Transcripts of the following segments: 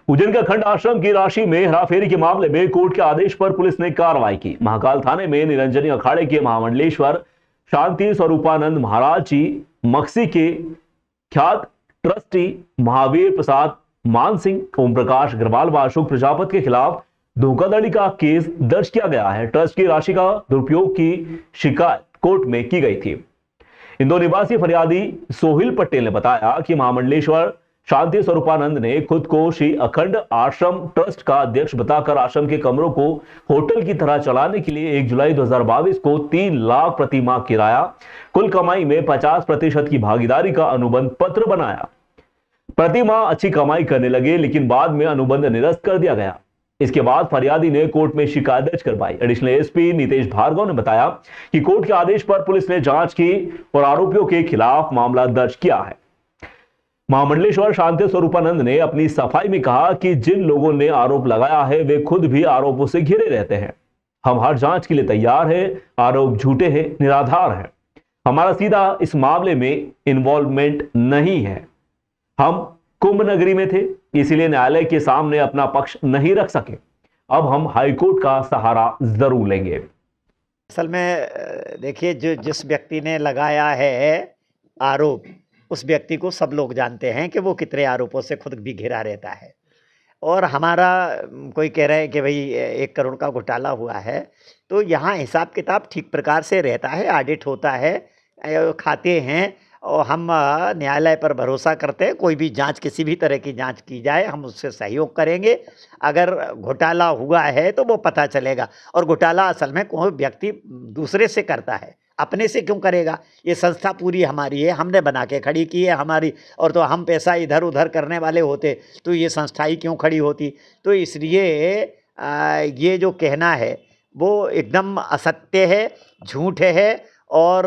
उज्जैन का खंड आश्रम की राशि में हेराफेरी के मामले में कोर्ट के आदेश पर पुलिस ने कार्रवाई की। महाकाल थाने में निरंजनी अखाड़े के महामंडलेश्वर शांति स्वरूपानंद महाराज जी मक्सी के ख्यात ट्रस्टी महावीर प्रसाद मान सिंह, ओम प्रकाश अग्रवाल व अशोक प्रजापति के खिलाफ धोखाधड़ी का केस दर्ज किया गया है। ट्रस्ट की राशि का दुरुपयोग की शिकायत कोर्ट में की गई थी। इंदौर निवासी फरियादी सोहिल पटेल ने बताया कि महामंडलेश्वर शांति स्वरूपानंद ने खुद को श्री अखंड आश्रम ट्रस्ट का अध्यक्ष बताकर आश्रम के कमरों को होटल की तरह चलाने के लिए 1 जुलाई 2022 को 3 लाख प्रति माह किराया, कुल कमाई में 50% की भागीदारी का अनुबंध पत्र बनाया। प्रति माह अच्छी कमाई करने लगे, लेकिन बाद में अनुबंध निरस्त कर दिया गया। इसके बाद फरियादी ने कोर्ट में शिकायत दर्ज करवाई। एडिशनल एसपी नितेश भार्गव ने बताया कि कोर्ट के आदेश पर पुलिस ने जांच की और आरोपियों के खिलाफ मामला दर्ज किया है। महामंडलेश्वर शांति स्वरूपानंद ने अपनी सफाई में कहा कि जिन लोगों ने आरोप लगाया है वे खुद भी आरोपों से घिरे रहते हैं। हम हर जांच के लिए तैयार हैं। आरोप झूठे हैं, निराधार हैं। हमारा सीधा इस मामले में इन्वॉल्वमेंट नहीं है। हम कुंभ नगरी में थे, इसीलिए न्यायालय के सामने अपना पक्ष नहीं रख सके। अब हम हाईकोर्ट का सहारा जरूर लेंगे। असल में देखिए, जिस व्यक्ति ने लगाया है आरोप, उस व्यक्ति को सब लोग जानते हैं कि वो कितने आरोपों से खुद भी घिरा रहता है। और हमारा कोई कह रहे हैं कि भाई 1 करोड़ का घोटाला हुआ है, तो यहाँ हिसाब किताब ठीक प्रकार से रहता है, ऑडिट होता है, खाते हैं, और हम न्यायालय पर भरोसा करते हैं। कोई भी जांच, किसी भी तरह की जांच की जाए, हम उससे सहयोग करेंगे। अगर घोटाला हुआ है तो वो पता चलेगा। और घोटाला असल में कोई व्यक्ति दूसरे से करता है, अपने से क्यों करेगा? ये संस्था पूरी हमारी है, हमने बना के खड़ी की है हमारी। और तो हम पैसा इधर उधर करने वाले होते तो ये संस्था ही क्यों खड़ी होती? तो इसलिए ये जो कहना है वो एकदम असत्य है, झूठ है, और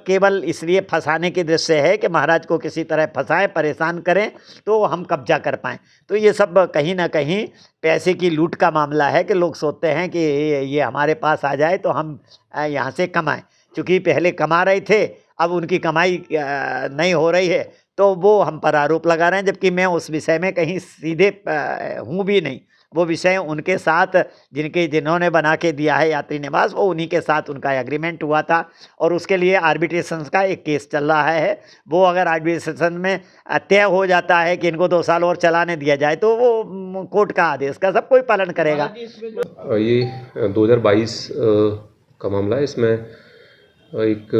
केवल इसलिए फंसाने की दृष्टि है कि महाराज को किसी तरह फंसाएं, परेशान करें तो हम कब्जा कर पाएं। तो ये सब कहीं ना कहीं पैसे की लूट का मामला है कि लोग सोचते हैं कि ये हमारे पास आ जाए तो हम यहाँ से कमाएं। चूँकि पहले कमा रहे थे, अब उनकी कमाई नहीं हो रही है, तो वो हम पर आरोप लगा रहे हैं, जबकि मैं उस विषय में कहीं सीधे हूँ भी नहीं। वो विषय उनके साथ जिन्होंने बना के दिया है यात्री निवास, वो उन्हीं के साथ उनका एग्रीमेंट हुआ था, और उसके लिए आर्बिट्रेशन का एक केस चल रहा है। वो अगर आर्बिट्रेशन में तय हो जाता है कि इनको 2 साल और चलाने दिया जाए, तो वो कोर्ट का आदेश का सब कोई पालन करेगा। ये 2022 का मामला है। इसमें एक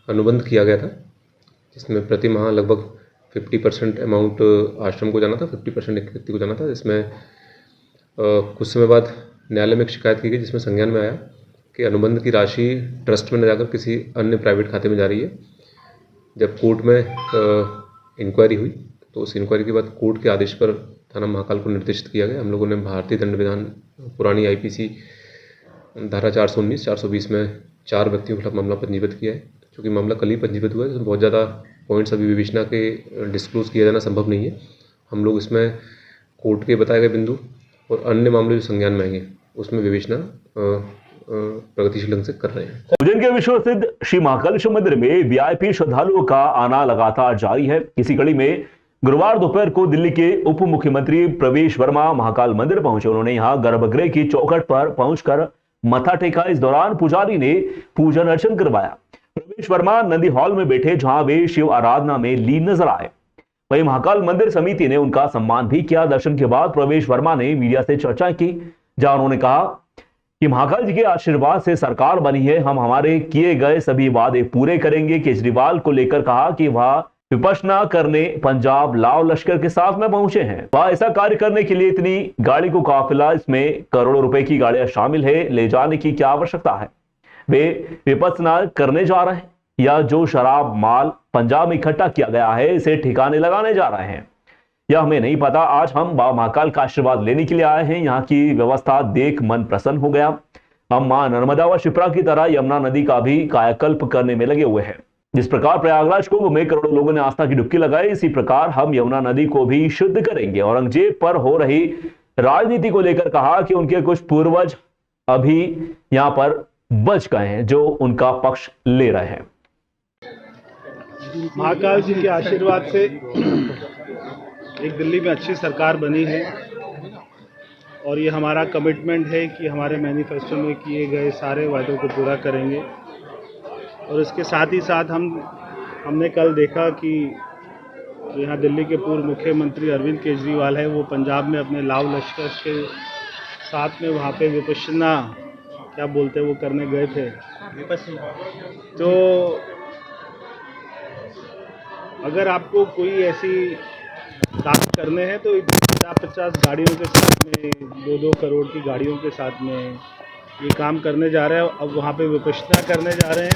अनुबंध किया गया था, जिसमें प्रति माह लगभग 50% अमाउंट आश्रम को जाना था, 50% एक व्यक्ति को जाना था। इसमें कुछ समय बाद न्यायालय में एक शिकायत की गई, जिसमें संज्ञान में आया कि अनुबंध की राशि ट्रस्ट में न जाकर किसी अन्य प्राइवेट खाते में जा रही है। जब कोर्ट में इंक्वायरी हुई, तो उस इंक्वायरी के बाद कोर्ट के आदेश पर थाना महाकाल को निर्देशित किया गया। हम लोगों ने भारतीय दंड विधान पुरानी IPC धारा 419, 420 में 4 व्यक्तियों के खिलाफ मामला पंजीबद्ध किया है। क्योंकि मामला कल ही पंजीबद्ध हुआ है, इसमें बहुत ज़्यादा पॉइंट्स अभी विवेचना के डिस्क्लोज किया जाना संभव नहीं है। हम लोग इसमें कोर्ट के बताए गए बिंदु और अन्य मामले जो संज्ञान में आएंगे, उसमें विवेचना प्रगतिशील ढंग से कर रहे हैं। उज्जैन के विश्व प्रसिद्ध श्री महाकालेश्वर मंदिर में VIP श्रद्धालुओं का आना लगातार जारी है। इसी कड़ी में गुरुवार दोपहर को दिल्ली के उप मुख्यमंत्री प्रवेश वर्मा महाकाल मंदिर पहुंचे। उन्होंने यहां गर्भगृह की चौखट पर पहुंचकर मत्था टेका। इस दौरान पुजारी ने पूजन अर्चन करवाया। प्रवेश वर्मा नंदी हॉल में बैठे, जहां वे शिव आराधना में लीन नजर आए। वहीं महाकाल मंदिर समिति ने उनका सम्मान भी किया। दर्शन के बाद प्रवेश वर्मा ने मीडिया से चर्चा की, जहां उन्होंने कहा कि महाकाल जी के आशीर्वाद से सरकार बनी है, हम हमारे किए गए सभी वादे पूरे करेंगे। केजरीवाल को लेकर कहा कि वह विपश्यना करने पंजाब लाव लश्कर के साथ में पहुंचे हैं। वह ऐसा कार्य करने के लिए इतनी गाड़ी को काफिला, इसमें करोड़ों रुपए की गाड़ियां शामिल है, ले जाने की क्या आवश्यकता है? वे विपश्यना करने जा रहे हैं या जो शराब माल पंजाब में इकट्ठा किया गया है, इसे ठिकाने लगाने जा रहे हैं, यह हमें नहीं पता। आज हम बाबा महाकाल का आशीर्वाद लेने के लिए आए हैं। यहाँ की व्यवस्था देख मन प्रसन्न हो गया। हम मां नर्मदा व शिप्रा की तरह यमुना नदी का भी कायाकल्प करने में लगे हुए हैं। जिस प्रकार प्रयागराज कुंभ में करोड़ों लोगों ने आस्था की डुबकी लगाई, इसी प्रकार हम यमुना नदी को भी शुद्ध करेंगे। औरंगजेब पर हो रही राजनीति को लेकर कहा कि उनके कुछ पूर्वज अभी यहाँ पर बच गए हैं जो उनका पक्ष ले रहे हैं। महाकाल जी के आशीर्वाद से एक दिल्ली में अच्छी सरकार बनी है। और ये हमारा कमिटमेंट है कि हमारे मैनिफेस्टो में किए गए सारे वादों को पूरा करेंगे। और इसके साथ ही साथ हमने कल देखा कि जो यहाँ दिल्ली के पूर्व मुख्यमंत्री अरविंद केजरीवाल है, वो पंजाब में अपने लाव लश्कर के साथ में वहाँ पे विपश्यना क्या बोलते हैं वो करने गए थे। तो अगर आपको कोई ऐसी काम करने हैं तो 50 गाड़ियों के साथ में 2-2 करोड़ की गाड़ियों के साथ में ये काम करने जा रहे हैं। अब वहाँ पे विपश्यना करने जा रहे हैं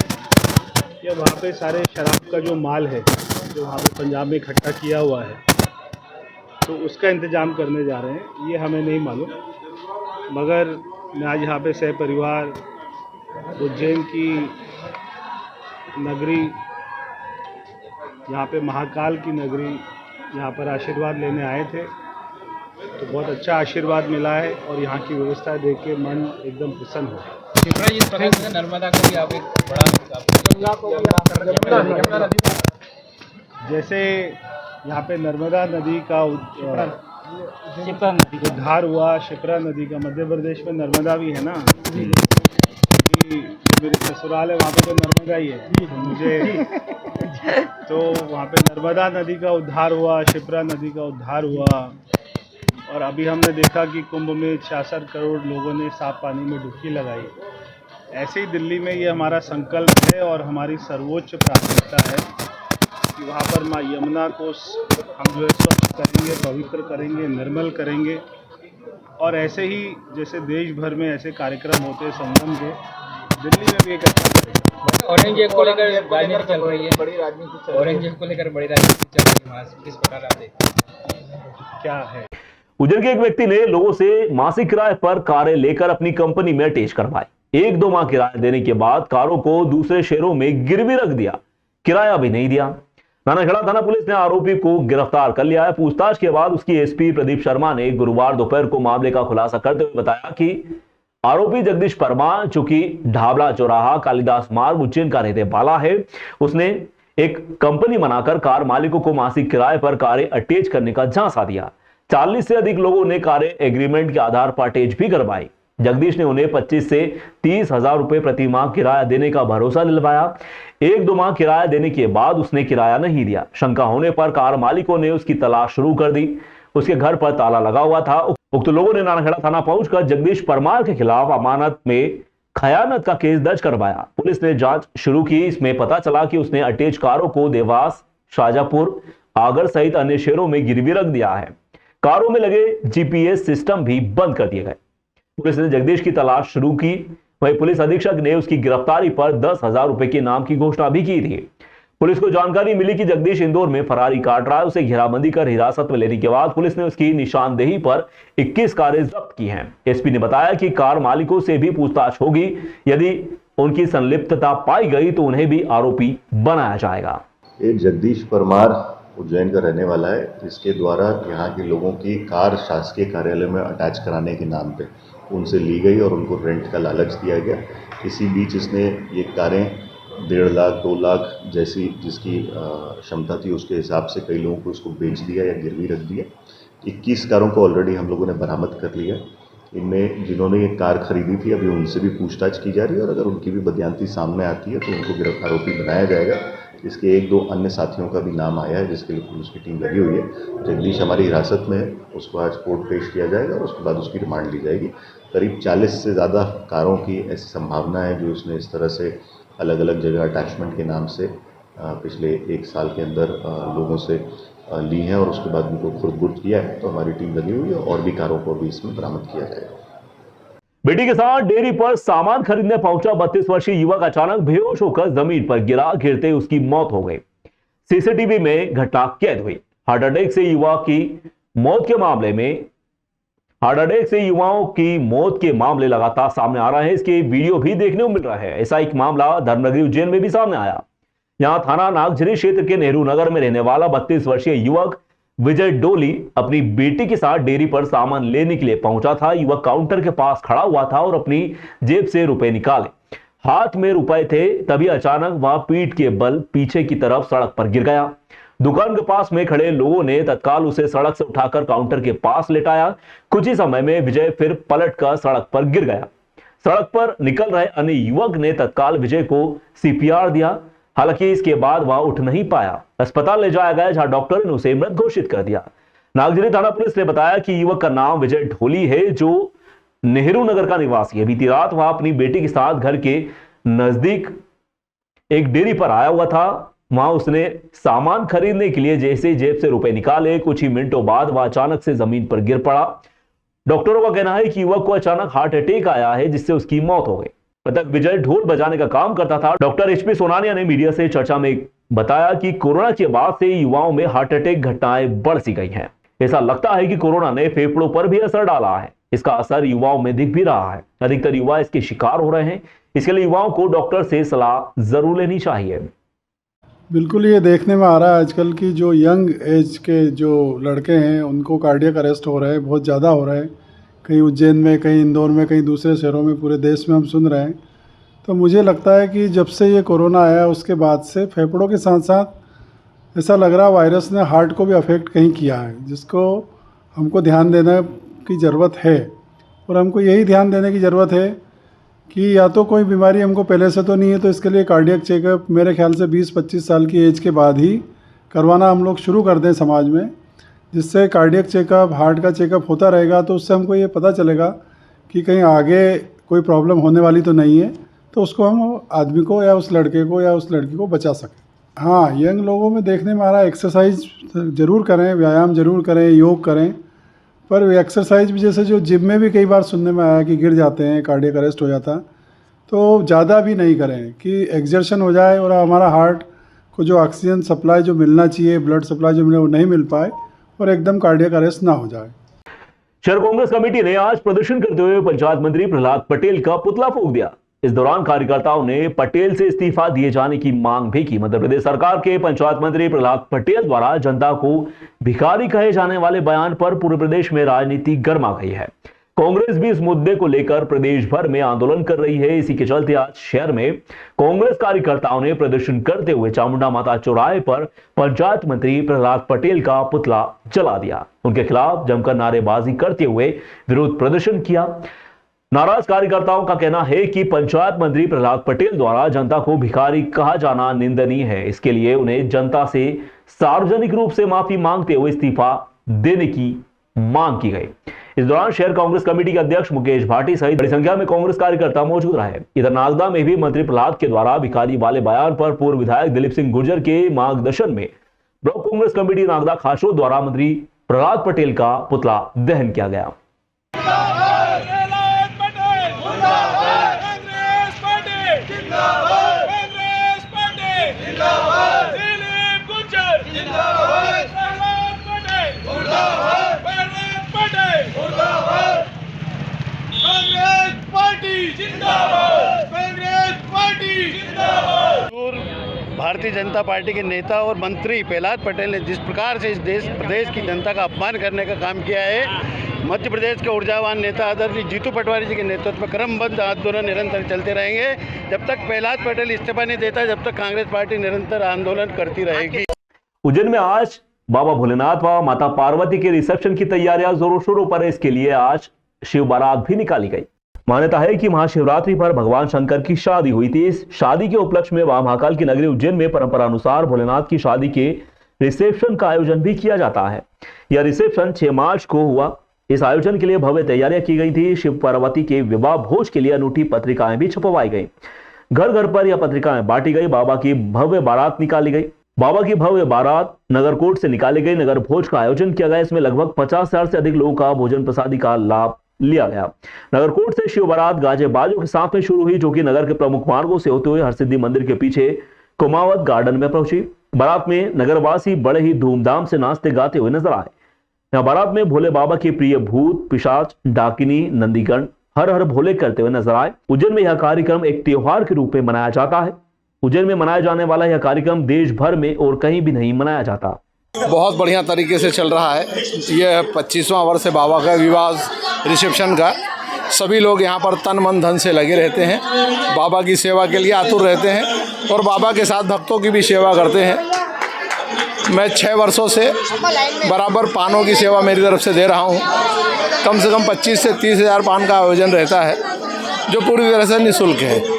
या वहाँ पे सारे शराब का जो माल है जो वहाँ पे पंजाब में इकट्ठा किया हुआ है तो उसका इंतज़ाम करने जा रहे हैं, ये हमें नहीं मालूम। मगर मैं आज यहाँ पे सहपरिवार उज्जैन की नगरी, यहाँ पे महाकाल की नगरी, यहाँ पर आशीर्वाद लेने आए थे तो बहुत अच्छा आशीर्वाद मिला है और यहाँ की व्यवस्था देख के मन एकदम प्रसन्न हो। शिप्रा जी, इस प्रकार से नर्मदा को भी आप एक बड़ा जैसे यहाँ पे नर्मदा नदी का उद्धार हुआ, शिप्रा नदी का, मध्य प्रदेश में नर्मदा भी है ना, क्योंकि मेरे ससुराल है वहाँ पे तो नर्मदा ही है मुझे, तो वहाँ पे नर्मदा नदी का उद्धार हुआ, शिप्रा नदी का उद्धार हुआ। और अभी हमने देखा कि कुंभ में 66 करोड़ लोगों ने साफ पानी में डुबकी लगाई। ऐसे ही दिल्ली में ये हमारा संकल्प है और हमारी सर्वोच्च प्राथमिकता है कि वहाँ पर माँ यमुना को हम जो है स्वच्छ करेंगे, पवित्र करेंगे, निर्मल करेंगे। और ऐसे ही जैसे देश भर में ऐसे कार्यक्रम होते हैं संगम के, दिल्ली में भी एक अच्छा कार्यक्रम। औरंगजेब को लेकर राजनीति चल रही है, बड़ी राजनीति औरंगजेब को लेकर बड़ी राजनीति चल रही है, किस प्रकार आप देखते क्या है? उज्जैन के एक व्यक्ति ने लोगों से मासिक किराए पर कारें लेकर अपनी कंपनी में अटैच करवाई। 1-2 माह किराया देने के बाद कारों को दूसरे शहरों में गिरवी रख दिया, किराया भी नहीं दिया। नानाखेड़ा थाना पुलिस ने आरोपी को गिरफ्तार कर लिया है। पूछताछ के बाद उसकी एसपी प्रदीप शर्मा ने गुरुवार दोपहर को मामले का खुलासा करते हुए बताया कि आरोपी जगदीश परमार, जो कि ढाबला चौराहा कालिदास मार्ग उज्जैन का रहने वाला है, उसने एक कंपनी बनाकर कार मालिकों को मासिक किराए पर कारें अटैच करने का झांसा दिया। 40 से अधिक लोगों ने कारें एग्रीमेंट के आधार पर अटैच भी करवाई। जगदीश ने उन्हें 25 से 30 हजार रुपए प्रति माह किराया देने का भरोसा दिलवाया। 1-2 माह किराया देने के बाद उसने किराया नहीं दिया। शंका होने पर कार मालिकों ने उसकी तलाश शुरू कर दी। उसके घर पर ताला लगा हुआ था। उक्त लोगों ने नानाखेड़ा थाना पहुंचकर जगदीश परमार के खिलाफ अमानत में खयानत का केस दर्ज करवाया। पुलिस ने जांच शुरू की। इसमें पता चला कि उसने अटैच कारों को देवास, शाजापुर, आगर सहित अन्य शहरों में गिरवी रख दिया है। कारों में लगे जीपीएस सिस्टम भी बंद कर दिए गए। पुलिस ने जगदीश की तलाश शुरू की। वहीं पुलिस अधीक्षक ने उसकी गिरफ्तारी पर 10,000 रुपए के इनाम की घोषणा भी की थी। पुलिस को जानकारी मिली कि जगदीश इंदौर में फरारी काट रहा है। उसे घेराबंदी कर हिरासत में लेने के बाद पुलिस ने उसकी निशानदेही पर 21 कारें जब्त की हैं। एसपी ने बताया कि कार मालिकों से भी पूछताछ होगी। यदि उनकी संलिप्तता पाई गई तो उन्हें भी आरोपी बनाया जाएगा। ये जगदीश परमार उज्जैन का रहने वाला है। इसके द्वारा यहाँ के लोगों की कार शासकीय कार्यालय में अटैच कराने के नाम पे उनसे ली गई और उनको रेंट का लालच दिया गया। इसी बीच इसने ये कारें 1.5 लाख 2 लाख जैसी जिसकी क्षमता थी उसके हिसाब से कई लोगों को इसको बेच दिया या गिरवी रख दिया। 21 कारों को ऑलरेडी हम लोगों ने बरामद कर लिया। इनमें जिन्होंने ये कार खरीदी थी अभी उनसे भी पूछताछ की जा रही है और अगर उनकी भी बदयांती सामने आती है तो उनको आरोपी बनाया जाएगा। इसके 1-2 अन्य साथियों का भी नाम आया है जिसके लिए पुलिस की टीम लगी हुई है। जगदीश हमारी हिरासत में है, उसको आज कोर्ट पेश किया जाएगा और उसके बाद उसकी रिमांड ली जाएगी। करीब 40 से ज़्यादा कारों की ऐसी संभावना है जो इसने इस तरह से अलग अलग जगह अटैचमेंट के नाम से पिछले 1 साल के अंदर लोगों से ली हैं और उसके बाद उनको खुर्द-बुर्द किया है। तो हमारी टीम लगी हुई है और भी कारों को भी इसमें बरामद किया जाएगा। बेटी के साथ डेयरी पर सामान खरीदने पहुंचा 32 वर्षीय युवक अचानक बेहोश होकर जमीन पर गिरा। गिरते उसकी मौत हो गई। सीसीटीवी में घटना कैद हुई। हार्ट अटैक से युवाओं की मौत के मामले लगातार सामने आ रहे हैं। इसके वीडियो भी देखने को मिल रहा है। ऐसा एक मामला धर्मनगरी उज्जैन में भी सामने आया। यहां थाना नागझरी क्षेत्र के नेहरू नगर में रहने वाला 32 वर्षीय युवक विजय डोली अपनी बेटी के साथ डेयरी पर सामान लेने के लिए पहुंचा था। युवक काउंटर के पास खड़ा हुआ था और अपनी जेब से रुपए निकाले। हाथ में रुपए थे, तभी अचानक वह पीठ के बल पीछे की तरफ सड़क पर गिर गया। दुकान के पास में खड़े लोगों ने तत्काल उसे सड़क से उठाकर काउंटर के पास लेटाया। कुछ ही समय में विजय फिर पलटकर सड़क पर गिर गया। सड़क पर निकल रहे अन्य युवक ने तत्काल विजय को सीपीआर दिया। हालांकि इसके बाद वह उठ नहीं पाया। अस्पताल ले जाया गया, जहां डॉक्टर ने उसे मृत घोषित कर दिया। नागजरी थाना पुलिस ने बताया कि युवक का नाम विजय ढोली है, जो नेहरू नगर का निवासी है। बीती रात वह अपनी बेटी के साथ घर के नजदीक एक डेयरी पर आया हुआ था। वहां उसने सामान खरीदने के लिए जैसे जेब से रुपए निकाले, कुछ ही मिनटों बाद वह अचानक से जमीन पर गिर पड़ा। डॉक्टरों का कहना है कि युवक को अचानक हार्ट अटैक आया है, जिससे उसकी मौत हो गई। मृतक विजय ढोल बजाने का काम करता था। डॉक्टर HP सोनानिया ने मीडिया से चर्चा में बताया कि कोरोना के बाद से युवाओं में हार्ट अटैक घटनाएं बढ़ सी गई हैं। ऐसा लगता है कि कोरोना ने फेफड़ों पर भी असर डाला है। इसका असर युवाओं में दिख भी रहा है। अधिकतर युवा इसके शिकार हो रहे हैं। इसके लिए युवाओं को डॉक्टर से सलाह जरूर लेनी चाहिए। बिल्कुल ये देखने में आ रहा है आजकल की जो यंग एज के जो लड़के हैं उनको कार्डियक अरेस्ट हो रहे हैं, बहुत ज़्यादा हो रहे हैं। कहीं उज्जैन में, कहीं इंदौर में, कहीं दूसरे शहरों में, पूरे देश में हम सुन रहे हैं। तो मुझे लगता है कि जब से ये कोरोना आया उसके बाद से फेफड़ों के साथ साथ ऐसा लग रहा वायरस ने हार्ट को भी अफेक्ट कहीं किया है, जिसको हमको ध्यान देने की ज़रूरत है। और हमको यही ध्यान देने की ज़रूरत है कि या तो कोई बीमारी हमको पहले से तो नहीं है, तो इसके लिए कार्डियक चेकअप मेरे ख्याल से 20-25 साल की एज के बाद ही करवाना हम लोग शुरू कर दें समाज में, जिससे कार्डियक चेकअप, हार्ट का चेकअप होता रहेगा। तो उससे हमको ये पता चलेगा कि कहीं आगे कोई प्रॉब्लम होने वाली तो नहीं है, तो उसको हम आदमी को या उस लड़के को या उस लड़की को बचा सकें। हाँ, यंग लोगों में देखने में आ रहा है एक्सरसाइज ज़रूर करें, व्यायाम ज़रूर करें, योग करें, पर एक्सरसाइज भी जैसे जो जिम में भी कई बार सुनने में आया कि गिर जाते हैं, कार्डियक अरेस्ट हो जाता, तो ज़्यादा भी नहीं करें कि एक्सर्शन हो जाए और हमारा हार्ट को जो ऑक्सीजन सप्लाई जो मिलना चाहिए, ब्लड सप्लाई जो मिले, वो नहीं मिल पाए और एकदम कार्डियक अरेस्ट ना हो जाए। शहर कांग्रेस कमेटी ने आज प्रदर्शन करते हुए पंचायत मंत्री प्रहलाद पटेल का पुतला फूंक दिया। इस दौरान कार्यकर्ताओं ने पटेल से इस्तीफा दिए जाने की मांग भी की। मध्य प्रदेश सरकार के पंचायत मंत्री प्रहलाद पटेल द्वारा जनता को भिखारी कहे जाने वाले बयान पर पूरे प्रदेश में राजनीति गर्मा गई है। कांग्रेस भी इस मुद्दे को लेकर प्रदेश भर में आंदोलन कर रही है। इसी के चलते आज शहर में कांग्रेस कार्यकर्ताओं ने प्रदर्शन करते हुए चामुंडा माता चौराहे पर पंचायत मंत्री प्रहलाद पटेल का पुतला जला दिया। उनके खिलाफ जमकर नारेबाजी करते हुए विरोध प्रदर्शन किया। नाराज कार्यकर्ताओं का कहना है कि पंचायत मंत्री प्रहलाद पटेल द्वारा जनता को भिखारी कहा जाना निंदनीय है। इसके लिए उन्हें जनता से सार्वजनिक रूप से माफी मांगते हुए इस्तीफा देने की मांग की गई। इस दौरान शहर कांग्रेस कमेटी के अध्यक्ष मुकेश भाटी सहित बड़ी संख्या में कांग्रेस कार्यकर्ता मौजूद रहे। इधर नागदा में भी मंत्री प्रहलाद के द्वारा भिखारी वाले बयान पर पूर्व विधायक दिलीप सिंह गुर्जर के मार्गदर्शन में ब्लॉक कांग्रेस कमेटी नागदा खासों द्वारा मंत्री प्रहलाद पटेल का पुतला दहन किया गया। भारतीय जनता पार्टी के नेता और मंत्री प्रहलाद पटेल ने जिस प्रकार से इस प्रदेश की जनता का अपमान करने का काम किया है, मध्य प्रदेश के ऊर्जावान नेता आदरणीय जीतू पटवारी जी के नेतृत्व में क्रमबद्ध आंदोलन निरंतर चलते रहेंगे। जब तक प्रहलाद पटेल इस्तीफा नहीं देता, जब तक कांग्रेस पार्टी निरंतर आंदोलन करती रहेगी। उज्जैन में आज बाबा भोलेनाथ व माता पार्वती के रिसेप्शन की तैयारियां जोरों शोरों पर है। इसके लिए आज शिव बारात भी निकाली गई। मान्यता है कि महाशिवरात्रि पर भगवान शंकर की शादी हुई थी। इस शादी के उपलक्ष्य में वहां महाकाल की नगरी उज्जैन में परंपरा अनुसार भोलेनाथ की शादी के रिसेप्शन का आयोजन भी किया जाता है। यह रिसेप्शन 6 मार्च को हुआ। इस आयोजन के लिए भव्य तैयारियां की गई थी। शिव पार्वती के विवाह भोज के लिए अनूठी पत्रिकाएं भी छपवाई गई। घर घर पर यह पत्रिकाएं बांटी गई। बाबा की भव्य बारात निकाली गई। बाबा की भव्य बारात नगरकोट से निकाली गई। नगर भोज का आयोजन किया गया। इसमें लगभग 50,000 से अधिक लोगों का भोजन प्रसादी का लाभ लिया गया। नगरकोट से शिव बारात गाजे बाजों के साथ में शुरू हुई, जो कि नगर के प्रमुख मार्गों से होते हुए हरसिद्धि मंदिर के पीछे कुमावत गार्डन में पहुंची। बारात में नगरवासी बड़े ही धूमधाम से नाचते गाते हुए नजर आए। यहाँ बारात में भोले बाबा के प्रिय भूत, पिशाच, डाकिनी, नंदीगण हर हर भोले करते हुए नजर आए। उज्जैन में यह कार्यक्रम एक त्योहार के रूप में मनाया जाता है। उज्जैन में मनाया जाने वाला यह कार्यक्रम देश भर में और कहीं भी नहीं मनाया जाता। बहुत बढ़िया तरीके से चल रहा है। यह 25वां वर्ष है बाबा का विवाह रिसेप्शन का। सभी लोग यहाँ पर तन मन धन से लगे रहते हैं, बाबा की सेवा के लिए आतुर रहते हैं और बाबा के साथ भक्तों की भी सेवा करते हैं। मैं 6 वर्षों से बराबर पानों की सेवा मेरी तरफ से दे रहा हूँ। कम से कम 25 से 30 हज़ार पान का आयोजन रहता है, जो पूरी तरह से निःशुल्क है।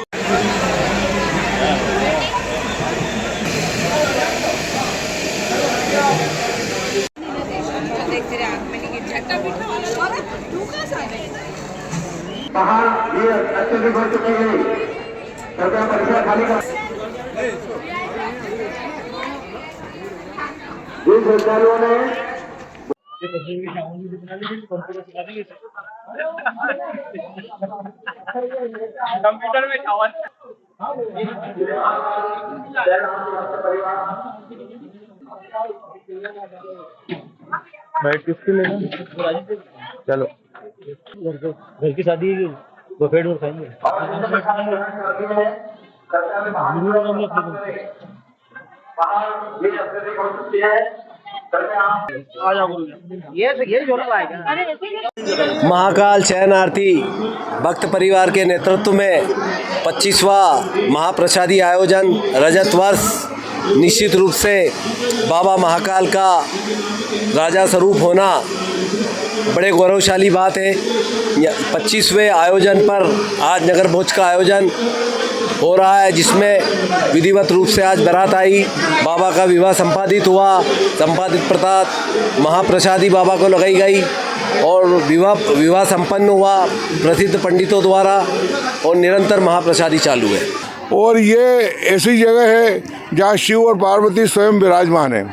कंप्यूटर में चावल बैठ किसकी लेना? चलो घर की शादी बफेट में खाएंगे। ये झोला लाएगा। महाकाल शयन आरती भक्त परिवार के नेतृत्व में 25वां महाप्रसादी आयोजन रजत वर्ष निश्चित रूप से बाबा महाकाल का राजा स्वरूप होना बड़े गौरवशाली बात है। 25वें आयोजन पर आज नगर भोज का आयोजन हो रहा है, जिसमें विधिवत रूप से आज बारात आई, बाबा का विवाह संपादित हुआ, संपादित प्रसाद महाप्रसादी बाबा को लगाई गई और विवाह संपन्न हुआ प्रसिद्ध पंडितों द्वारा और निरंतर महाप्रसादी चालू है। और ये ऐसी जगह है जहाँ शिव और पार्वती स्वयं विराजमान है।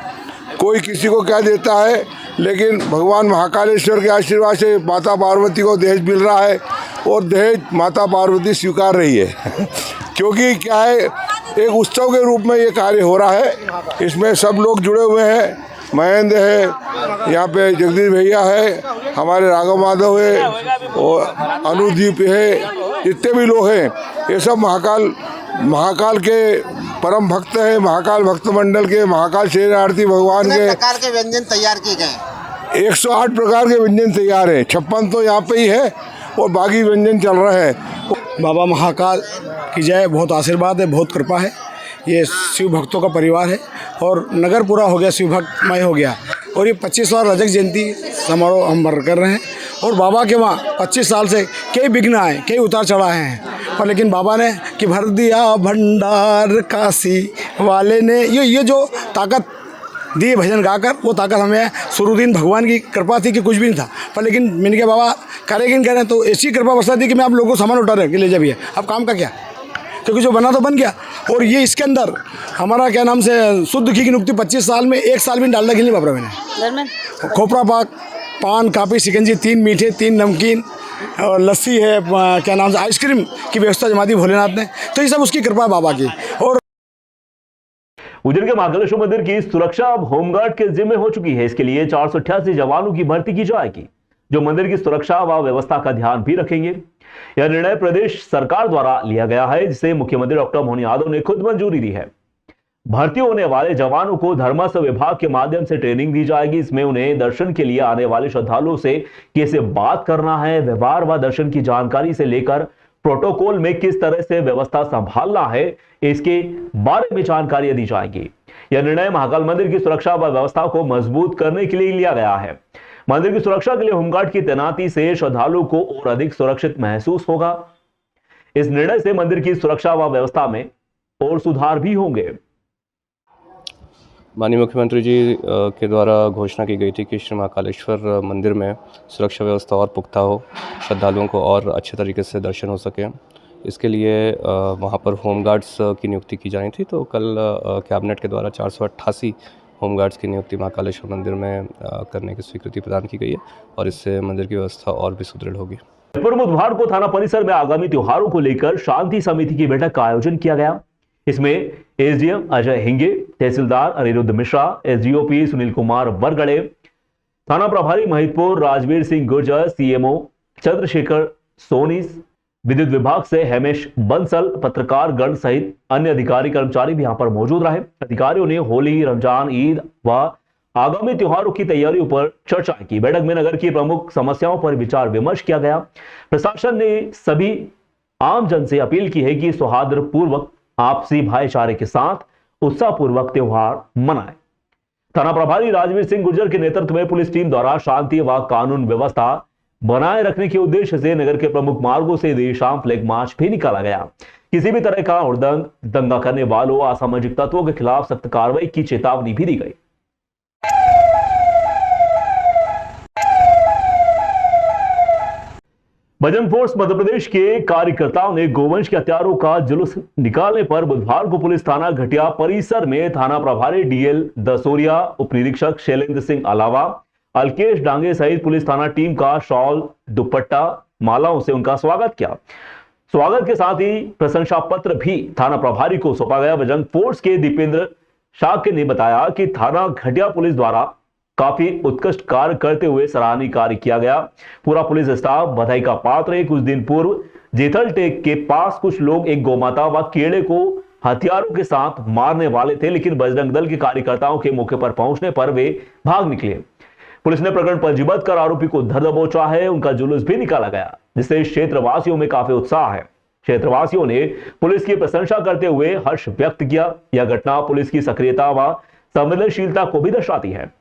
कोई किसी को क्या देता है, लेकिन भगवान महाकालेश्वर के आशीर्वाद से माता पार्वती को दहेज मिल रहा है और दहेज माता पार्वती स्वीकार रही है क्योंकि क्या है, एक उत्सव के रूप में ये कार्य हो रहा है। इसमें सब लोग जुड़े हुए हैं। महेंद्र है, यहाँ पे जगदीश भैया है, हमारे राघव माधव है और अनुदीप है, जितने भी लोग हैं ये सब महाकाल के परम भक्त हैं। महाकाल भक्त मंडल के महाकाल शयन आरती भगवान के प्रकार के व्यंजन तैयार किए गए। 108 प्रकार के व्यंजन तैयार हैं। 56 तो यहाँ पे ही है और बाकी व्यंजन चल रहे हैं। बाबा महाकाल की जय। बहुत आशीर्वाद है, बहुत कृपा है। ये शिव भक्तों का परिवार है और नगर पूरा हो गया, शिव भक्तमय हो गया। और ये 25वां रजत जयंती समारोह हम कर रहे हैं और बाबा के वहाँ 25 साल से कई विघ्न आए, कई उतार चढ़ाए हैं, पर लेकिन बाबा ने कि भर दिया भंडार काशी वाले ने ये जो ताकत दी भजन गाकर, वो ताकत हमें शुरू भगवान की कृपा थी कि कुछ भी नहीं था, पर लेकिन मैंने कहा बाबा करेंगे नहीं करें, तो ऐसी कृपा बरसा दी कि मैं आप लोगों को सामान उठा रहे कि ले जाइए, अब काम का क्या, क्योंकि जो बना तो बन गया। और ये इसके अंदर हमारा क्या नाम से शुद्ध घी की नुक्ति 25 साल में 1 साल भी डालना घी नहीं वापरा मैंने। खोपरा पाक, पान, कापी, शिकंजी, 3 मीठे, 3 नमकीन और लस्सी है, क्या नाम से आइसक्रीम की व्यवस्था जमा दी भोलेनाथ ने। तो ये सब उसकी कृपा है बाबा की। और उज्जैन के महाकालेश्वर मंदिर की सुरक्षा अब होमगार्ड के जिम्मे हो चुकी है। इसके लिए 488 जवानों की भर्ती की जाएगी, जो मंदिर की सुरक्षा व व्यवस्था का ध्यान भी रखेंगे। यह निर्णय प्रदेश सरकार द्वारा लिया गया है, जिसे मुख्यमंत्री डॉक्टर मोहन यादव ने खुद मंजूरी दी है। भर्ती होने वाले जवानों को धर्मस्व विभाग के माध्यम से ट्रेनिंग दी जाएगी। इसमें उन्हें दर्शन के लिए आने वाले श्रद्धालुओं से कैसे बात करना है, व्यवहार व दर्शन की जानकारी से लेकर प्रोटोकॉल में किस तरह से व्यवस्था संभालना है, इसके बारे में जानकारी दी जाएगी। यह निर्णय महाकाल मंदिर की सुरक्षा व व्यवस्था को मजबूत करने के लिए लिया गया है। मंदिर की सुरक्षा के लिए होमगार्ड की तैनाती से श्रद्धालुओं को और अधिक सुरक्षित महसूस होगा। इस निर्णय से मंदिर की सुरक्षा व व्यवस्था में और सुधार भी होंगे। माननीय मुख्यमंत्री जी के द्वारा घोषणा की गई थी कि श्री महाकालेश्वर मंदिर में सुरक्षा व्यवस्था और पुख्ता हो, श्रद्धालुओं को और अच्छे तरीके से दर्शन हो सके। इसके लिए वहाँ पर होमगार्ड्स की नियुक्ति की जानी थी। तो कल कैबिनेट के द्वारा 488 होमगार्ड्स की नियुक्ति महाकालेश्वर मंदिर में करने की स्वीकृति प्रदान की गई है और इससे मंदिर की व्यवस्था और भी सुदृढ़ होगी। बुधवार को थाना परिसर में आगामी त्योहारों को लेकर शांति समिति की बैठक का आयोजन किया गया। इसमें एसडीएम अजय हिंगे, तहसीलदार अनिरुद्ध मिश्रा, एसडीओपी सुनील कुमार बरगड़े, थाना प्रभारी महितपुर राजवीर सिंह गुर्जर, सीएमओ चंद्रशेखर सोनीस, विद्युत विभाग से हेमेश बंसल, पत्रकार गण सहित अन्य अधिकारी कर्मचारी भी यहां पर मौजूद रहे। अधिकारियों ने होली, रमजान, ईद व आगामी त्योहारों की तैयारियों पर चर्चा की। बैठक में नगर की प्रमुख समस्याओं पर विचार विमर्श किया गया। प्रशासन ने सभी आम जन से अपील की है कि सौहार्दपूर्वक, आपसी भाईचारे के साथ उत्साहपूर्वक त्योहार मनाएं। थाना प्रभारी राजवीर सिंह गुर्जर के नेतृत्व में पुलिस टीम द्वारा शांति व कानून व्यवस्था बनाए रखने के उद्देश्य से नगर के प्रमुख मार्गों से देर शाम फ्लैग मार्च भी निकाला गया। किसी भी तरह का हुड़दंग, दंगा करने वालों, असामाजिक तत्वों के खिलाफ सख्त कार्रवाई की चेतावनी भी दी गई। भजन फोर्स मध्य प्रदेश के कार्यकर्ताओं ने गोवंश के हत्यारों का जुलूस निकालने पर बुधवार को पुलिस थाना घटिया परिसर में थाना प्रभारी डीएल दसोरिया, उप निरीक्षक शैलेंद्र सिंह अलावा अलकेश डांगे सहित पुलिस थाना टीम का शॉल, दुपट्टा, मालाओं से उनका स्वागत किया। स्वागत के साथ ही प्रशंसा पत्र भी थाना प्रभारी को सौंपा गया। भजन फोर्स के दीपेंद्र शाक्य ने बताया कि थाना घटिया पुलिस द्वारा काफी उत्कृष्ट कार्य करते हुए सराहनीय कार्य किया गया। पूरा पुलिस स्टाफ बधाई का पात्र है। कुछ दिन पूर्व जेथल टेक के पास कुछ लोग एक गौमाता व केड़े को हथियारों के साथ मारने वाले थे, लेकिन बजरंग दल के कार्यकर्ताओं के मौके पर पहुंचने पर वे भाग निकले। पुलिस ने प्रकरण पंजीबद्ध कर आरोपी को धर दबोचा है। उनका जुलूस भी निकाला गया, जिससे क्षेत्रवासियों में काफी उत्साह है। क्षेत्रवासियों ने पुलिस की प्रशंसा करते हुए हर्ष व्यक्त किया। यह घटना पुलिस की सक्रियता व संवेदनशीलता को भी दर्शाती है।